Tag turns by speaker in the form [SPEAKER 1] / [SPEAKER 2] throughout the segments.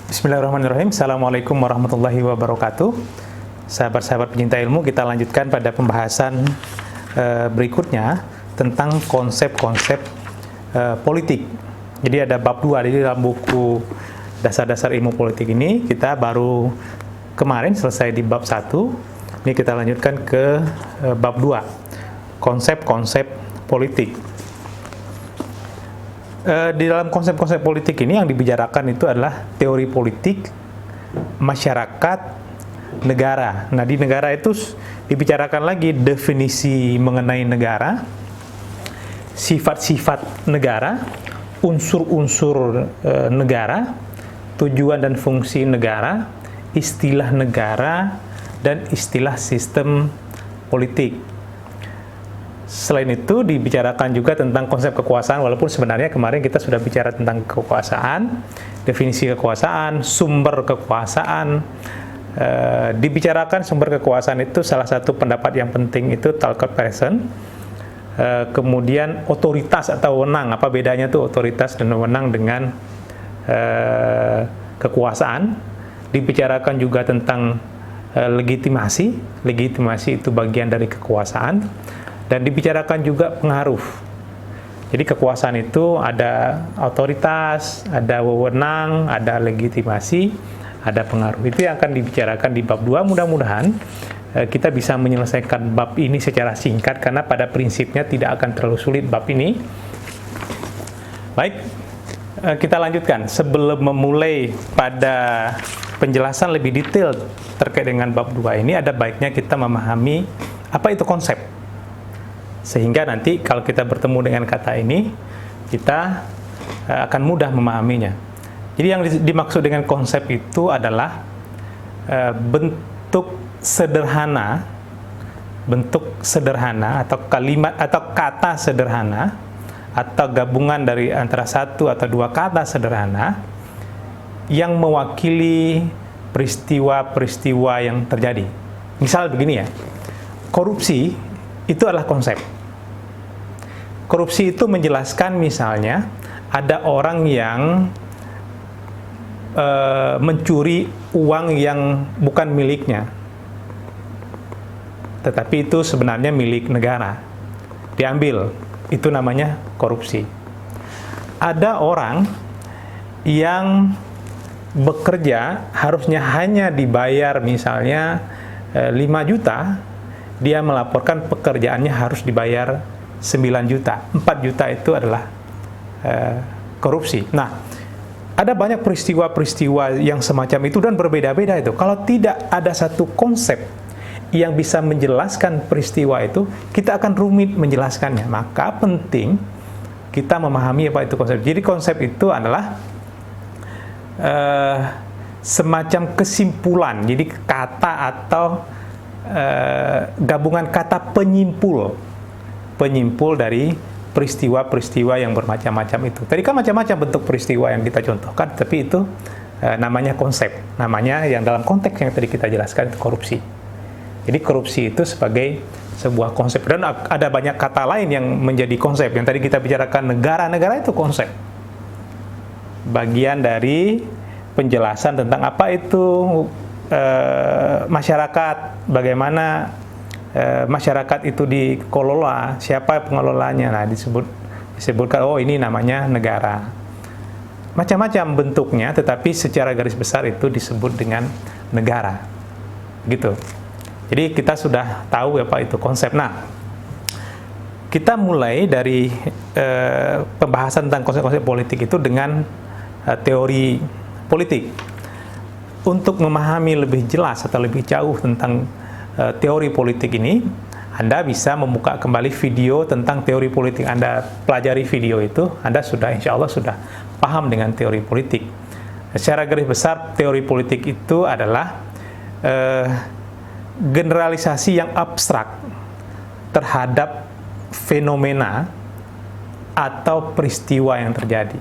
[SPEAKER 1] Bismillahirrahmanirrahim. Assalamualaikum warahmatullahi wabarakatuh. Sahabat-sahabat pencinta ilmu, kita lanjutkan pada pembahasan berikutnya tentang konsep-konsep politik. Jadi ada bab 2 di dalam buku Dasar-Dasar Ilmu Politik ini. Kita baru kemarin selesai di bab 1. Ini kita lanjutkan ke bab 2, konsep-konsep politik. Di dalam konsep-konsep politik ini yang dibicarakan itu adalah teori politik, masyarakat, negara. Nah, di negara itu dibicarakan lagi definisi mengenai negara, sifat-sifat negara, unsur-unsur negara, tujuan dan fungsi negara, istilah negara, dan istilah sistem politik. Selain itu dibicarakan juga tentang konsep kekuasaan, walaupun sebenarnya kemarin kita sudah bicara tentang kekuasaan, definisi kekuasaan, sumber kekuasaan. Dibicarakan sumber kekuasaan itu salah satu pendapat yang penting itu Talcott Pearson. Kemudian otoritas atau wewenang, apa bedanya tuh otoritas dan wewenang dengan kekuasaan. Dibicarakan juga tentang legitimasi itu bagian dari kekuasaan. Dan dibicarakan juga pengaruh. Jadi kekuasaan itu ada otoritas, ada wewenang, ada legitimasi, ada pengaruh. Itu yang akan dibicarakan di bab 2. Mudah-mudahan kita bisa menyelesaikan bab ini secara singkat, karena pada prinsipnya tidak akan terlalu sulit bab ini. Baik, kita lanjutkan. Sebelum memulai pada penjelasan lebih detail terkait dengan bab 2 ini, ada baiknya kita memahami apa itu konsep. Sehingga nanti kalau kita bertemu dengan kata ini, kita akan mudah memahaminya. Jadi yang dimaksud dengan konsep itu adalah bentuk sederhana atau kalimat atau kata sederhana atau gabungan dari antara satu atau dua kata sederhana yang mewakili peristiwa-peristiwa yang terjadi. Misal begini ya, korupsi itu adalah konsep. Korupsi itu menjelaskan misalnya ada orang yang mencuri uang yang bukan miliknya, tetapi itu sebenarnya milik negara, diambil, itu namanya korupsi. Ada orang yang bekerja harusnya hanya dibayar misalnya 5 juta, dia melaporkan pekerjaannya harus dibayar 9 juta, 4 juta itu adalah korupsi. Nah, ada banyak peristiwa-peristiwa yang semacam itu dan berbeda-beda itu. Kalau tidak ada satu konsep yang bisa menjelaskan peristiwa itu, kita akan rumit menjelaskannya. Maka penting kita memahami apa itu konsep. Jadi konsep itu adalah semacam kesimpulan. Jadi kata atau gabungan kata penyimpul dari peristiwa-peristiwa yang bermacam-macam itu. Tadi kan macam-macam bentuk peristiwa yang kita contohkan, tapi itu namanya konsep. Namanya yang dalam konteks yang tadi kita jelaskan itu korupsi. Jadi korupsi itu sebagai sebuah konsep. Dan ada banyak kata lain yang menjadi konsep. Yang tadi kita bicarakan negara itu konsep. Bagian dari penjelasan tentang apa itu masyarakat, bagaimana masyarakat itu dikelola, siapa pengelolanya. Nah, disebutkan oh ini namanya negara. Macam-macam bentuknya, tetapi secara garis besar itu disebut dengan negara. Gitu. Jadi kita sudah tahu apa itu konsep. Nah, kita mulai dari pembahasan tentang konsep-konsep politik itu dengan teori politik. Untuk memahami lebih jelas atau lebih jauh tentang teori politik ini, Anda bisa membuka kembali video tentang teori politik. Anda pelajari video itu, Anda insya Allah sudah paham dengan teori politik. Secara garis besar, teori politik itu adalah generalisasi yang abstrak terhadap fenomena atau peristiwa yang terjadi.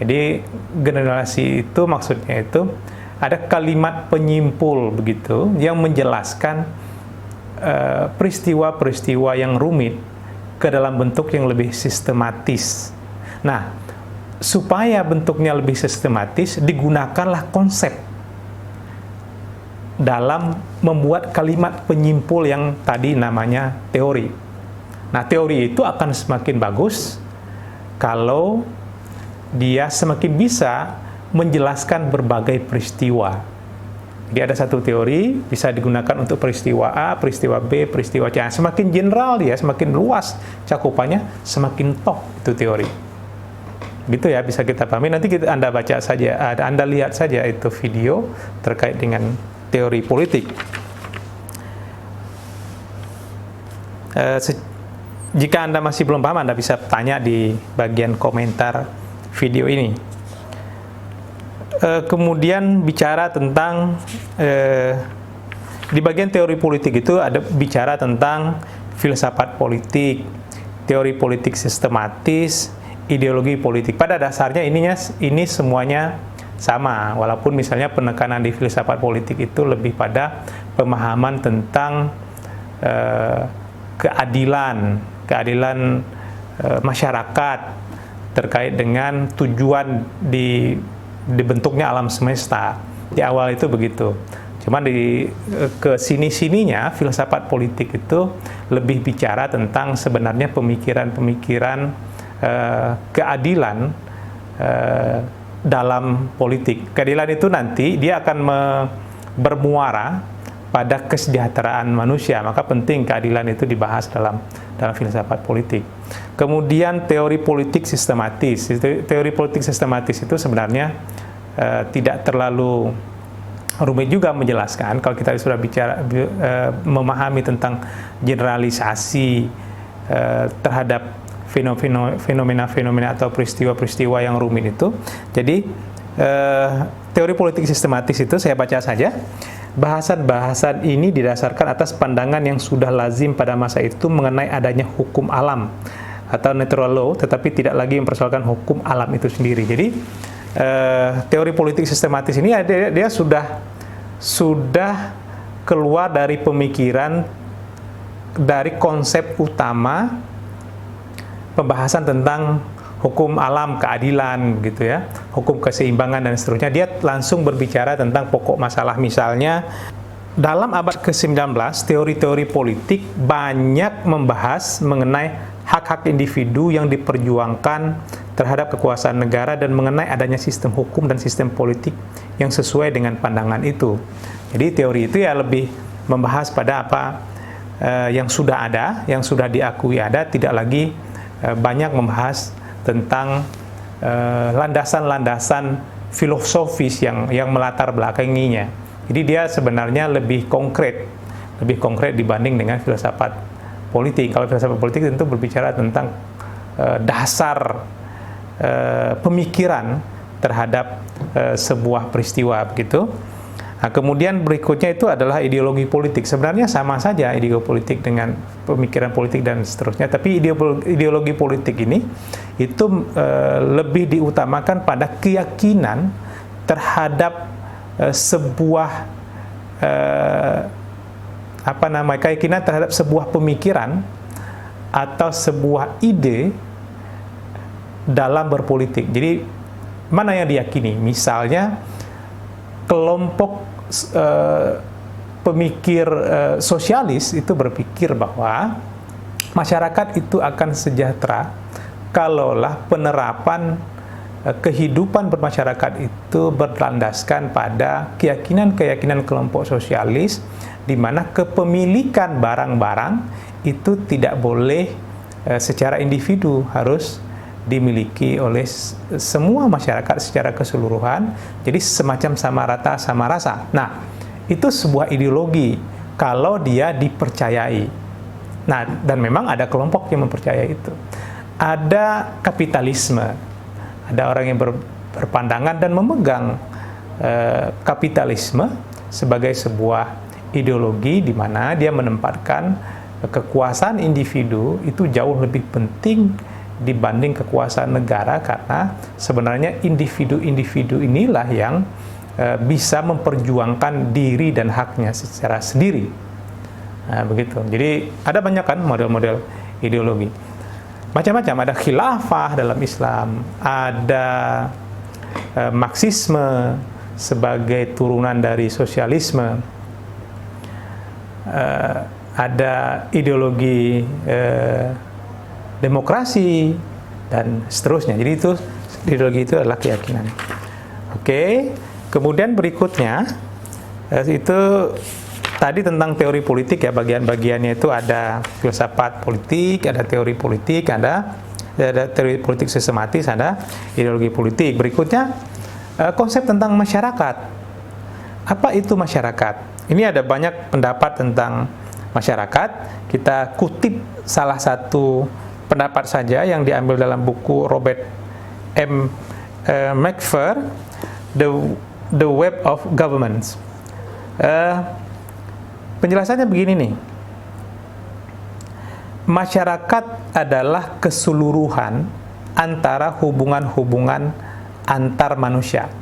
[SPEAKER 1] Jadi generalisasi itu maksudnya itu ada kalimat penyimpul begitu yang menjelaskan peristiwa-peristiwa yang rumit ke dalam bentuk yang lebih sistematis. Nah, supaya bentuknya lebih sistematis, digunakanlah konsep dalam membuat kalimat penyimpul yang tadi namanya teori. Nah, teori itu akan semakin bagus kalau dia semakin bisa menjelaskan berbagai peristiwa. Jadi ada satu teori bisa digunakan untuk peristiwa A, peristiwa B, peristiwa C. Semakin general dia, semakin luas cakupannya, semakin top itu teori. Gitu ya, bisa kita pahami. Nanti Anda baca saja, Anda lihat saja itu video terkait dengan teori politik. Jika Anda masih belum paham, Anda bisa tanya di bagian komentar video ini. Kemudian bicara tentang di bagian teori politik itu ada bicara tentang filsafat politik, teori politik sistematis, ideologi politik. Pada dasarnya ini semuanya sama, walaupun misalnya penekanan di filsafat politik itu lebih pada pemahaman tentang keadilan masyarakat terkait dengan tujuan dibentuknya alam semesta. Di awal itu begitu. Cuman ke sini-sininya filsafat politik itu lebih bicara tentang sebenarnya pemikiran-pemikiran keadilan dalam politik. Keadilan itu nanti dia akan bermuara pada kesejahteraan manusia, maka penting keadilan itu dibahas dalam filsafat politik. Kemudian teori politik sistematis. Teori politik sistematis itu sebenarnya tidak terlalu rumit juga menjelaskan. Kalau kita sudah bicara memahami tentang generalisasi terhadap fenomena-fenomena atau peristiwa-peristiwa yang rumit itu. Jadi teori politik sistematis itu saya baca saja. Bahasan-bahasan ini didasarkan atas pandangan yang sudah lazim pada masa itu mengenai adanya hukum alam atau natural law, tetapi tidak lagi mempersoalkan hukum alam itu sendiri. Jadi teori politik sistematis ini dia sudah keluar dari pemikiran, dari konsep utama pembahasan tentang hukum alam, keadilan gitu ya, hukum keseimbangan dan seterusnya. Dia langsung berbicara tentang pokok masalah. Misalnya dalam abad ke-19 teori-teori politik banyak membahas mengenai hak-hak individu yang diperjuangkan terhadap kekuasaan negara dan mengenai adanya sistem hukum dan sistem politik yang sesuai dengan pandangan itu. Jadi teori itu ya lebih membahas pada apa yang sudah ada, yang sudah diakui ada, tidak lagi banyak membahas tentang landasan-landasan filosofis yang melatar belakanginya. Jadi dia sebenarnya lebih konkret dibanding dengan filsafat politik. Kalau filsafat politik tentu berbicara tentang dasar pemikiran terhadap sebuah peristiwa begitu. Nah, kemudian berikutnya itu adalah ideologi politik. Sebenarnya sama saja ideologi politik dengan pemikiran politik dan seterusnya, tapi ideologi politik ini itu lebih diutamakan pada keyakinan terhadap sebuah keyakinan terhadap sebuah pemikiran atau sebuah ide dalam berpolitik. Jadi mana yang diyakini? Misalnya kelompok pemikir sosialis itu berpikir bahwa masyarakat itu akan sejahtera kalaulah penerapan kehidupan bermasyarakat itu berlandaskan pada keyakinan-keyakinan kelompok sosialis, di mana kepemilikan barang-barang itu tidak boleh secara individu, harus dimiliki oleh semua masyarakat secara keseluruhan. Jadi semacam sama rata sama rasa. Nah, itu sebuah ideologi kalau dia dipercayai. Nah, dan memang ada kelompok yang mempercayai itu. Ada kapitalisme, ada orang yang berpandangan dan memegang kapitalisme sebagai sebuah ideologi di mana dia menempatkan kekuasaan individu itu jauh lebih penting dibanding kekuasaan negara, karena sebenarnya individu-individu inilah yang bisa memperjuangkan diri dan haknya secara sendiri. Nah, begitu. Jadi ada banyak kan model-model ideologi. macam-macam. Ada khilafah dalam Islam, ada Marxisme sebagai turunan dari sosialisme, ada ideologi demokrasi dan seterusnya. Jadi itu ideologi itu adalah keyakinan. Oke, kemudian berikutnya itu tadi tentang teori politik ya, bagian-bagiannya itu ada filsafat politik, ada teori politik, ada teori politik sistematis, ada ideologi politik. Berikutnya konsep tentang masyarakat. Apa itu masyarakat? Ini ada banyak pendapat tentang masyarakat. Kita kutip salah satu pendapat saja yang diambil dalam buku Robert M. McFer, The Web of Governments. Penjelasannya begini nih. Masyarakat adalah keseluruhan antara hubungan-hubungan antar manusia.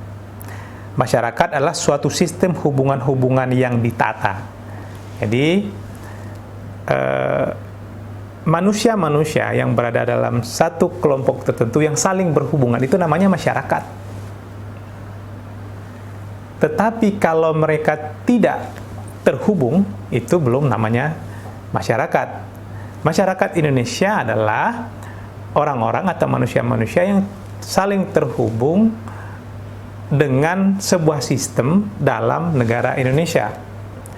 [SPEAKER 1] Masyarakat adalah suatu sistem hubungan-hubungan yang ditata. Jadi manusia-manusia yang berada dalam satu kelompok tertentu yang saling berhubungan itu namanya masyarakat. Tetapi kalau mereka tidak terhubung, itu belum namanya masyarakat. Masyarakat Indonesia adalah orang-orang atau manusia-manusia yang saling terhubung dengan sebuah sistem dalam negara Indonesia.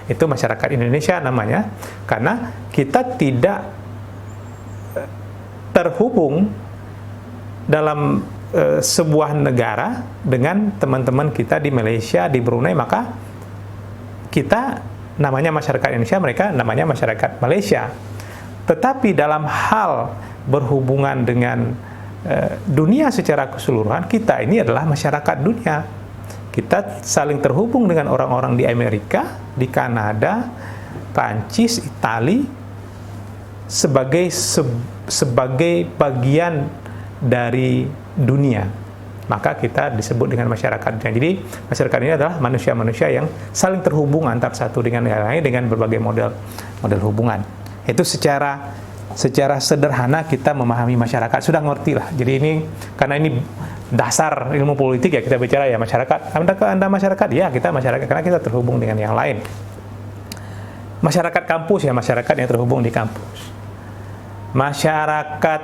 [SPEAKER 1] Itu masyarakat Indonesia namanya, karena kita tidak terhubung dalam sebuah negara dengan teman-teman kita di Malaysia, di Brunei, maka kita namanya masyarakat Indonesia, mereka namanya masyarakat Malaysia. Tetapi dalam hal berhubungan dengan dunia secara keseluruhan, kita ini adalah masyarakat dunia. Kita saling terhubung dengan orang-orang di Amerika, di Kanada, Prancis, Itali, sebagai bagian dari dunia. Maka kita disebut dengan masyarakat dunia. Jadi masyarakat ini adalah manusia-manusia yang saling terhubung antar satu dengan yang lain dengan berbagai model hubungan. Itu secara sederhana kita memahami masyarakat. Sudah ngerti lah. Jadi ini karena ini dasar ilmu politik ya, kita bicara ya masyarakat. Anda masyarakat? Ya, kita masyarakat karena kita terhubung dengan yang lain. Masyarakat kampus ya, masyarakat yang terhubung di kampus. Masyarakat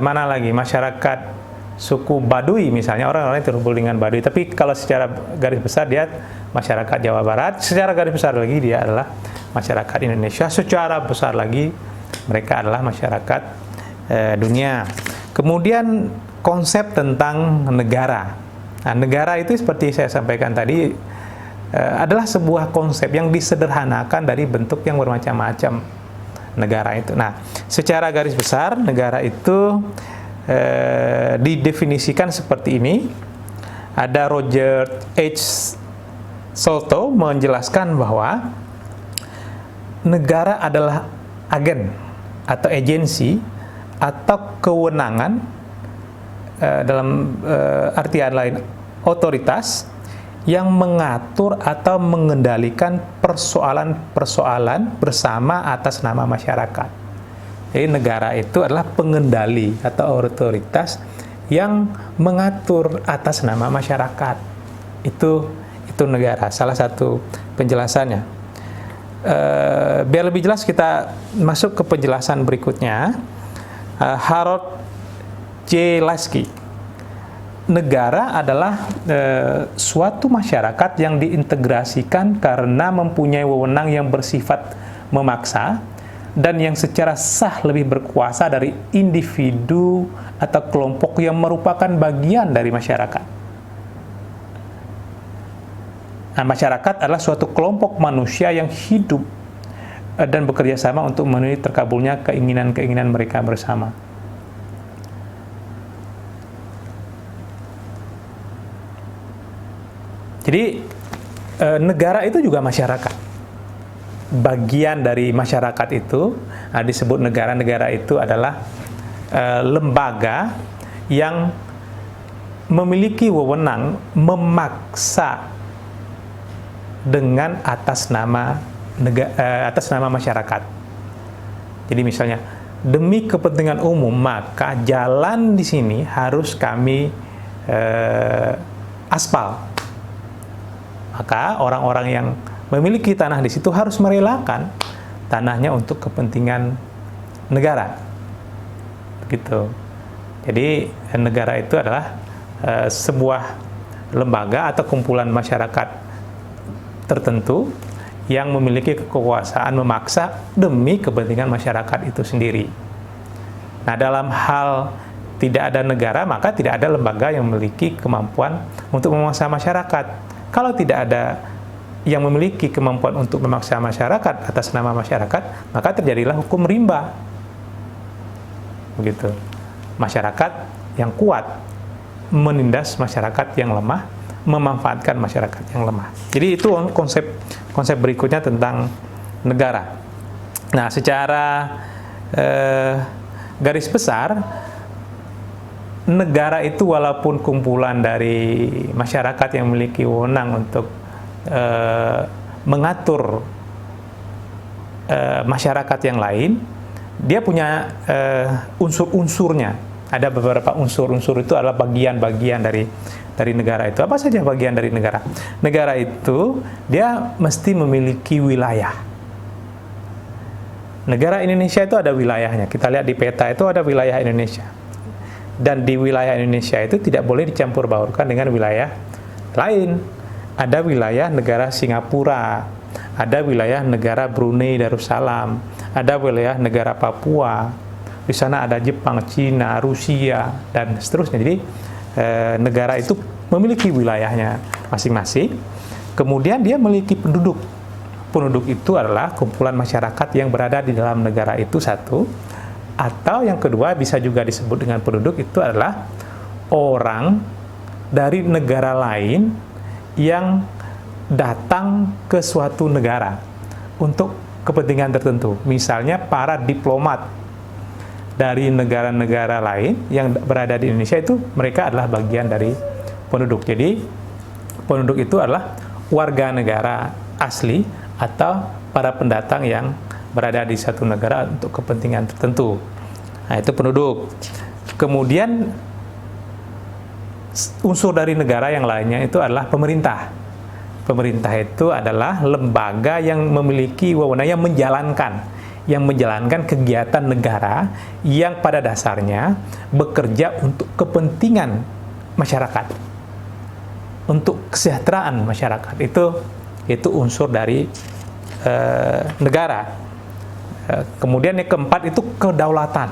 [SPEAKER 1] mana lagi? Masyarakat suku Baduy misalnya, orang-orang yang terhubung dengan Baduy. Tapi kalau secara garis besar dia masyarakat Jawa Barat. Secara garis besar lagi dia adalah masyarakat Indonesia. Secara besar lagi mereka adalah masyarakat dunia. Kemudian konsep tentang negara. Nah, negara itu seperti saya sampaikan tadi adalah sebuah konsep yang disederhanakan dari bentuk yang bermacam-macam negara itu. Nah, secara garis besar negara itu didefinisikan seperti ini. Ada Roger H. Salto menjelaskan bahwa negara adalah agen atau agensi atau kewenangan dalam artian lain otoritas yang mengatur atau mengendalikan persoalan-persoalan bersama atas nama masyarakat. Jadi negara itu adalah pengendali atau otoritas yang mengatur atas nama masyarakat. Itu negara, salah satu penjelasannya. Biar lebih jelas kita masuk ke penjelasan berikutnya. Harold J. Lasky. Negara adalah suatu masyarakat yang diintegrasikan karena mempunyai wewenang yang bersifat memaksa dan yang secara sah lebih berkuasa dari individu atau kelompok yang merupakan bagian dari masyarakat. Nah, masyarakat adalah suatu kelompok manusia yang hidup dan bekerja sama untuk memenuhi terkabulnya keinginan-keinginan mereka bersama. Jadi negara itu juga masyarakat. Bagian dari masyarakat itu disebut negara-negara itu adalah lembaga yang memiliki wewenang memaksa dengan atas nama masyarakat. Jadi misalnya demi kepentingan umum, maka jalan di sini harus kami aspal. Maka orang-orang yang memiliki tanah di situ harus merelakan tanahnya untuk kepentingan negara. Begitu. Jadi negara itu adalah sebuah lembaga atau kumpulan masyarakat tertentu yang memiliki kekuasaan memaksa demi kepentingan masyarakat itu sendiri. Nah, dalam hal tidak ada negara, maka tidak ada lembaga yang memiliki kemampuan untuk memaksa masyarakat. Kalau tidak ada yang memiliki kemampuan untuk memaksa masyarakat atas nama masyarakat, maka terjadilah hukum rimba. Begitu. Masyarakat yang kuat menindas masyarakat yang lemah, memanfaatkan masyarakat yang lemah. Jadi itu konsep berikutnya tentang negara. Nah, secara garis besar, negara itu walaupun kumpulan dari masyarakat yang memiliki wewenang untuk mengatur masyarakat yang lain, dia punya unsur-unsurnya. Ada beberapa unsur-unsur itu adalah bagian-bagian dari negara itu. Apa saja bagian dari negara? Negara itu dia mesti memiliki wilayah. Negara Indonesia itu ada wilayahnya. Kita lihat di peta itu ada wilayah Indonesia. Dan di wilayah Indonesia itu tidak boleh dicampur baurkan dengan wilayah lain. Ada wilayah negara Singapura, ada wilayah negara Brunei Darussalam, ada wilayah negara Papua. Di sana ada Jepang, Cina, Rusia, dan seterusnya. Jadi negara itu memiliki wilayahnya masing-masing. Kemudian dia memiliki penduduk. Penduduk itu adalah kumpulan masyarakat yang berada di dalam negara itu, satu. Atau yang kedua bisa juga disebut dengan penduduk itu adalah orang dari negara lain yang datang ke suatu negara untuk kepentingan tertentu. Misalnya para diplomat dari negara-negara lain yang berada di Indonesia itu, mereka adalah bagian dari penduduk. Jadi penduduk itu adalah warga negara asli atau para pendatang yang berada di satu negara untuk kepentingan tertentu. Nah, itu penduduk. Kemudian unsur dari negara yang lainnya itu adalah pemerintah. Pemerintah itu adalah lembaga yang memiliki wewenang yang menjalankan kegiatan negara yang pada dasarnya bekerja untuk kepentingan masyarakat, untuk kesejahteraan masyarakat. Itu unsur dari negara. Kemudian yang keempat itu kedaulatan.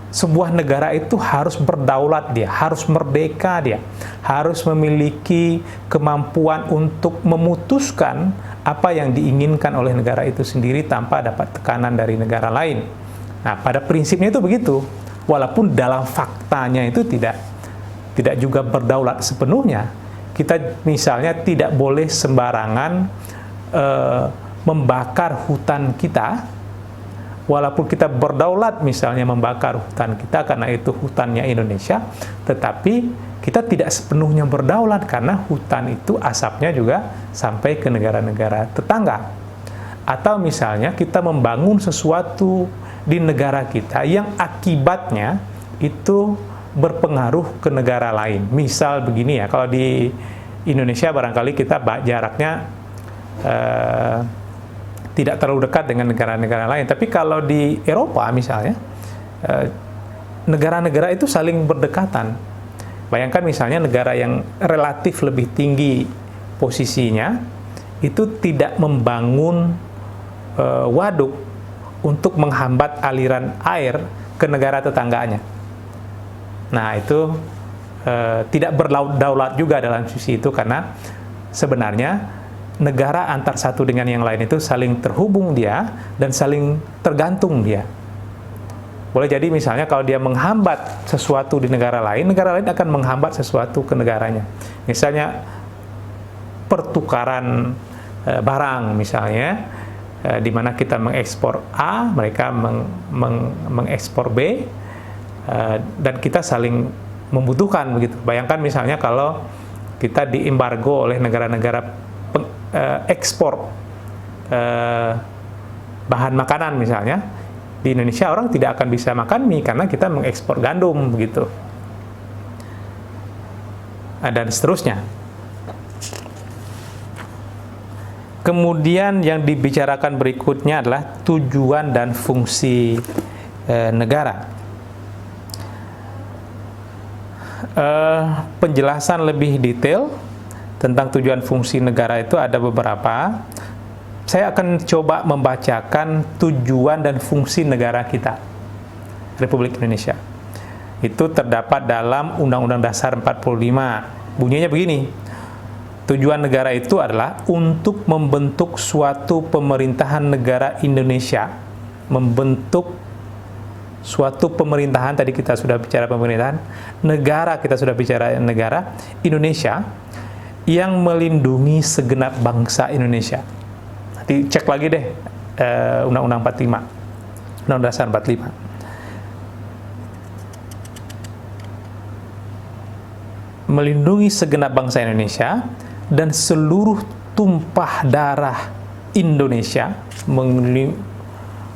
[SPEAKER 1] Sebuah negara itu harus berdaulat, dia harus merdeka, dia harus memiliki kemampuan untuk memutuskan apa yang diinginkan oleh negara itu sendiri tanpa dapat tekanan dari negara lain. Nah, pada prinsipnya itu begitu. Walaupun dalam faktanya itu tidak juga berdaulat sepenuhnya. Kita misalnya tidak boleh sembarangan membakar hutan kita. Walaupun kita berdaulat misalnya membakar hutan kita karena itu hutannya Indonesia, tetapi kita tidak sepenuhnya berdaulat karena hutan itu asapnya juga sampai ke negara-negara tetangga. Atau misalnya kita membangun sesuatu di negara kita yang akibatnya itu berpengaruh ke negara lain. Misal begini ya, kalau di Indonesia barangkali kita jaraknya tidak terlalu dekat dengan negara-negara lain. Tapi kalau di Eropa misalnya, negara-negara itu saling berdekatan. Bayangkan misalnya negara yang relatif lebih tinggi posisinya, itu tidak membangun waduk untuk menghambat aliran air ke negara tetangganya. Nah, itu tidak berdaulat juga dalam sisi itu, karena sebenarnya negara antar satu dengan yang lain itu saling terhubung dia dan saling tergantung dia. Boleh jadi misalnya kalau dia menghambat sesuatu di negara lain akan menghambat sesuatu ke negaranya. Misalnya pertukaran barang misalnya, di mana kita mengekspor A, mereka mengekspor B, dan kita saling membutuhkan begitu. Bayangkan misalnya kalau kita diembargo oleh negara-negara ekspor bahan makanan misalnya, Di Indonesia orang tidak akan bisa makan mie karena kita mengekspor gandum begitu. Dan seterusnya. Kemudian yang dibicarakan berikutnya adalah tujuan dan fungsi negara. Penjelasan lebih detail tentang tujuan fungsi negara itu ada beberapa. Saya akan coba membacakan tujuan dan fungsi negara kita, Republik Indonesia. Itu terdapat dalam Undang-Undang Dasar 45. Bunyinya begini: tujuan negara itu adalah untuk membentuk suatu pemerintahan negara Indonesia, membentuk suatu pemerintahan, tadi kita sudah bicara pemerintahan, negara kita sudah bicara negara Indonesia, yang melindungi segenap bangsa Indonesia. Nanti cek lagi deh Undang-Undang 45, Undang-Undang Dasar 45. Melindungi segenap bangsa Indonesia dan seluruh tumpah darah Indonesia,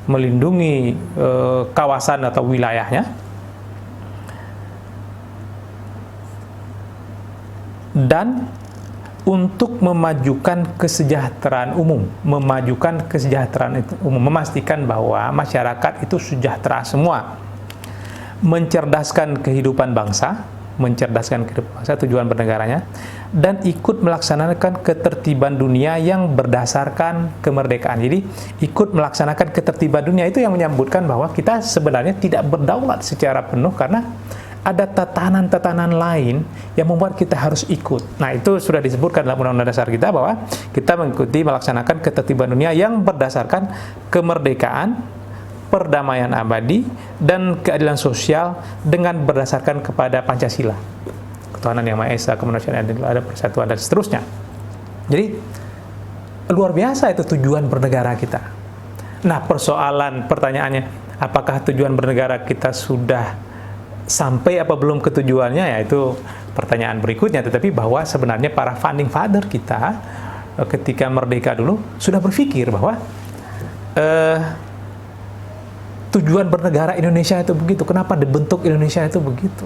[SPEAKER 1] melindungi kawasan atau wilayahnya, dan untuk memajukan kesejahteraan umum, memastikan bahwa masyarakat itu sejahtera semua, mencerdaskan kehidupan bangsa, tujuan bernegaranya, dan ikut melaksanakan ketertiban dunia yang berdasarkan kemerdekaan. Jadi ikut melaksanakan ketertiban dunia itu yang menyambutkan bahwa kita sebenarnya tidak berdaulat secara penuh karena ada tatanan-tatanan lain yang membuat kita harus ikut. Nah, itu sudah disebutkan dalam Undang-Undang Dasar kita bahwa kita mengikuti melaksanakan ketertiban dunia yang berdasarkan kemerdekaan, perdamaian abadi, dan keadilan sosial dengan berdasarkan kepada Pancasila. Ketuhanan Yang Maha Esa, kemanusiaan, ada persatuan, dan seterusnya. Jadi, luar biasa itu tujuan bernegara kita. Nah, pertanyaannya, apakah tujuan bernegara kita sudah sampai apa belum ke tujuannya, ya itu pertanyaan berikutnya. Tetapi bahwa sebenarnya para founding father kita ketika merdeka dulu sudah berpikir bahwa tujuan bernegara Indonesia itu begitu. Kenapa dibentuk Indonesia itu begitu?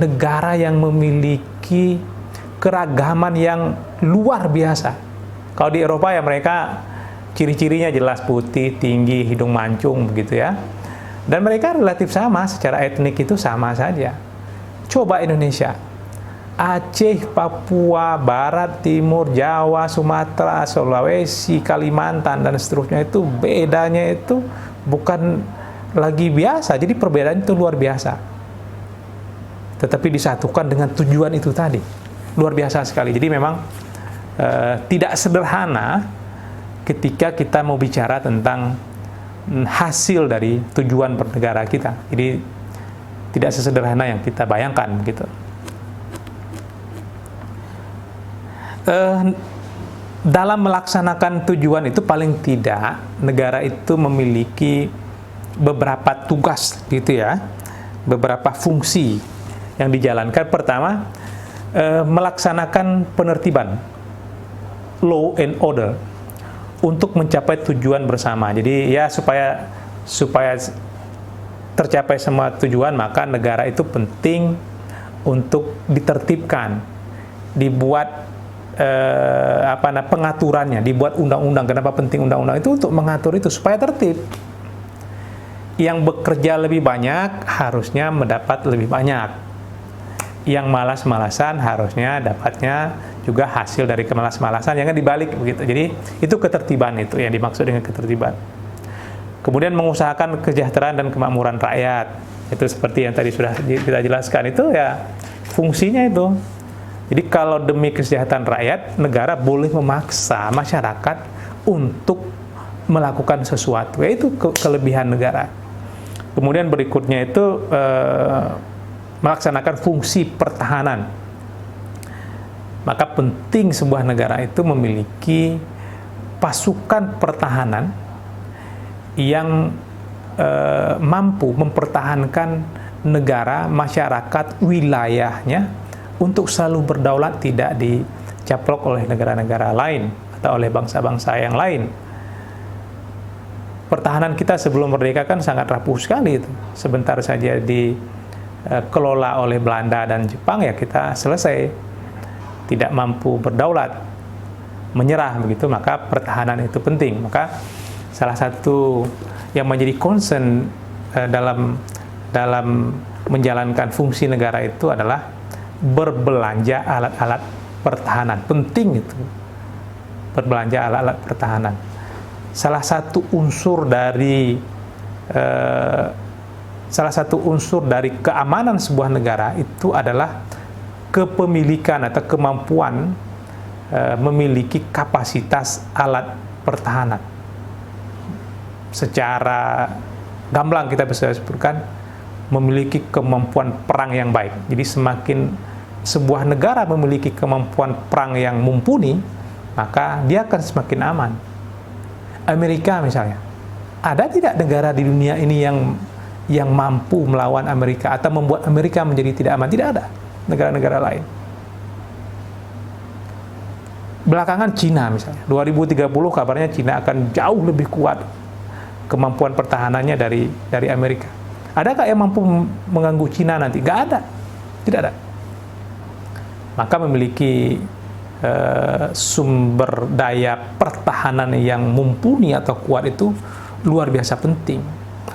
[SPEAKER 1] Negara yang memiliki keragaman yang luar biasa. Kalau di Eropa ya mereka ciri-cirinya jelas putih, tinggi, hidung mancung begitu ya. Dan mereka relatif sama, secara etnik itu sama saja. Coba Indonesia, Aceh, Papua, Barat, Timur, Jawa, Sumatera, Sulawesi, Kalimantan, dan seterusnya, itu bedanya itu bukan lagi biasa. Jadi perbedaan itu luar biasa. Tetapi disatukan dengan tujuan itu tadi. Luar biasa sekali. Jadi memang tidak sederhana ketika kita mau bicara tentang hasil dari tujuan bernegara kita. Jadi tidak sesederhana yang kita bayangkan gitu. Dalam melaksanakan tujuan itu paling tidak negara itu memiliki beberapa tugas gitu ya, beberapa fungsi yang dijalankan. Pertama, melaksanakan penertiban, law and order, untuk mencapai tujuan bersama. Jadi ya supaya tercapai semua tujuan, maka negara itu penting untuk ditertibkan, dibuat pengaturannya, dibuat undang-undang. Kenapa penting undang-undang itu? Untuk mengatur itu supaya tertib. Yang bekerja lebih banyak harusnya mendapat lebih banyak. Yang malas-malasan harusnya dapatnya juga hasil dari kemalas-malasan, jangan dibalik begitu. Jadi itu ketertiban, itu yang dimaksud dengan ketertiban. Kemudian mengusahakan kesejahteraan dan kemakmuran rakyat. Itu seperti yang tadi sudah kita jelaskan, itu ya fungsinya itu. Jadi kalau demi kesejahteraan rakyat, negara boleh memaksa masyarakat untuk melakukan sesuatu. Itu kelebihan negara. Kemudian berikutnya itu melaksanakan fungsi pertahanan. Maka penting sebuah negara itu memiliki pasukan pertahanan yang mampu mempertahankan negara, masyarakat, wilayahnya untuk selalu berdaulat, tidak dicaplok oleh negara-negara lain atau oleh bangsa-bangsa yang lain. pertahanan kita sebelum merdeka kan sangat rapuh sekali itu. Sebentar saja dikelola oleh Belanda dan Jepang, ya kita selesai, tidak mampu berdaulat, menyerah begitu. Maka pertahanan itu penting. Maka salah satu yang menjadi concern dalam menjalankan fungsi negara itu adalah berbelanja alat-alat pertahanan. Penting itu, berbelanja alat-alat pertahanan. Salah satu unsur dari keamanan sebuah negara itu adalah kepemilikan atau kemampuan memiliki kapasitas alat pertahanan. Secara gamblang kita bisa sebutkan memiliki kemampuan perang yang baik. Jadi semakin sebuah negara memiliki kemampuan perang yang mumpuni, maka dia akan semakin aman. Amerika misalnya, ada tidak negara di dunia ini yang mampu melawan Amerika atau membuat Amerika menjadi tidak aman? Tidak ada negara-negara lain. Belakangan Cina misalnya, 2030 kabarnya Cina akan jauh lebih kuat kemampuan pertahanannya dari Amerika. Adakah yang mampu mengganggu Cina nanti? Nggak ada, tidak ada. Maka memiliki sumber daya pertahanan yang mumpuni atau kuat itu luar biasa penting.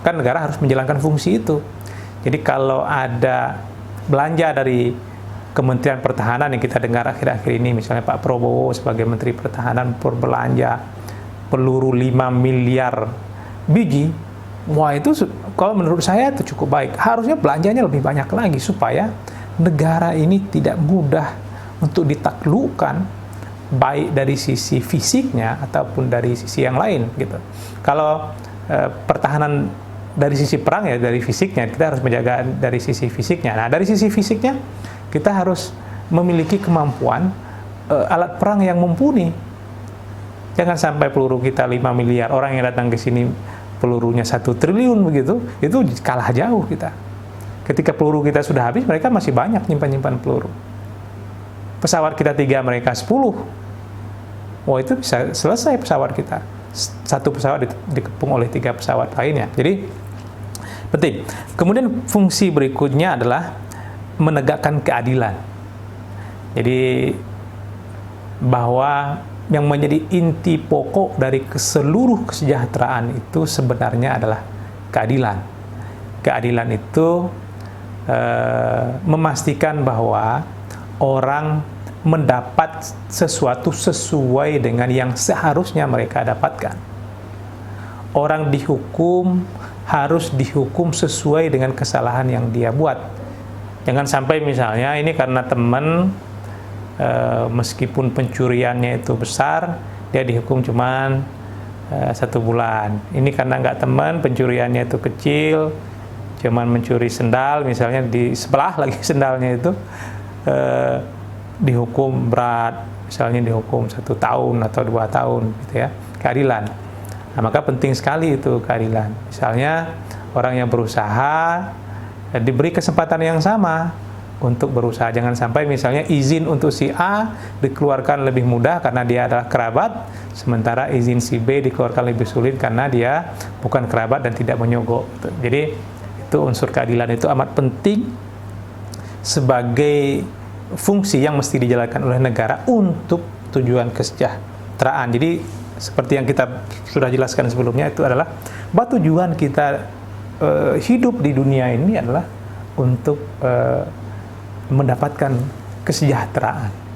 [SPEAKER 1] Kan negara harus menjalankan fungsi itu. Jadi kalau ada belanja dari Kementerian Pertahanan yang kita dengar akhir-akhir ini, misalnya Pak Prabowo sebagai Menteri Pertahanan berbelanja peluru 5 miliar biji, wah itu kalau menurut saya itu cukup baik. Harusnya belanjanya lebih banyak lagi supaya negara ini tidak mudah untuk ditaklukkan, baik dari sisi fisiknya ataupun dari sisi yang lain gitu. Kalau pertahanan dari sisi perang, ya dari fisiknya, kita harus menjaga dari sisi fisiknya. Nah, dari sisi fisiknya kita harus memiliki kemampuan alat perang yang mumpuni. Jangan sampai peluru kita 5 miliar, orang yang datang ke sini pelurunya 1 triliun begitu, itu kalah jauh kita. Ketika peluru kita sudah habis, mereka masih banyak nyimpan-nyimpan peluru. Pesawat kita 3, mereka 10. Wah, itu bisa selesai pesawat kita. Satu pesawat dikepung oleh 3 pesawat lainnya. Jadi penting. Kemudian fungsi berikutnya adalah menegakkan keadilan. Jadi bahwa yang menjadi inti pokok dari seluruh kesejahteraan itu sebenarnya adalah keadilan. Keadilan itu memastikan bahwa orang mendapat sesuatu sesuai dengan yang seharusnya mereka dapatkan. Orang dihukum harus dihukum sesuai dengan kesalahan yang dia buat. Jangan sampai misalnya ini karena teman, meskipun pencuriannya itu besar, dia dihukum cuman 1 bulan. Ini karena nggak teman, pencuriannya itu kecil, cuman mencuri sendal, misalnya di sebelah lagi sendalnya itu, dihukum berat, misalnya dihukum 1 tahun atau 2 tahun, gitu ya. Keadilan. Nah, maka penting sekali itu keadilan. Misalnya orang yang berusaha diberi kesempatan yang sama untuk berusaha. Jangan sampai misalnya izin untuk si A dikeluarkan lebih mudah karena dia adalah kerabat, sementara izin si B dikeluarkan lebih sulit karena dia bukan kerabat dan tidak menyogok. Jadi itu unsur keadilan itu amat penting sebagai fungsi yang mesti dijalankan oleh negara untuk tujuan kesejahteraan. Jadi seperti yang kita sudah jelaskan sebelumnya, itu adalah bahwa tujuan kita hidup di dunia ini adalah untuk mendapatkan kesejahteraan.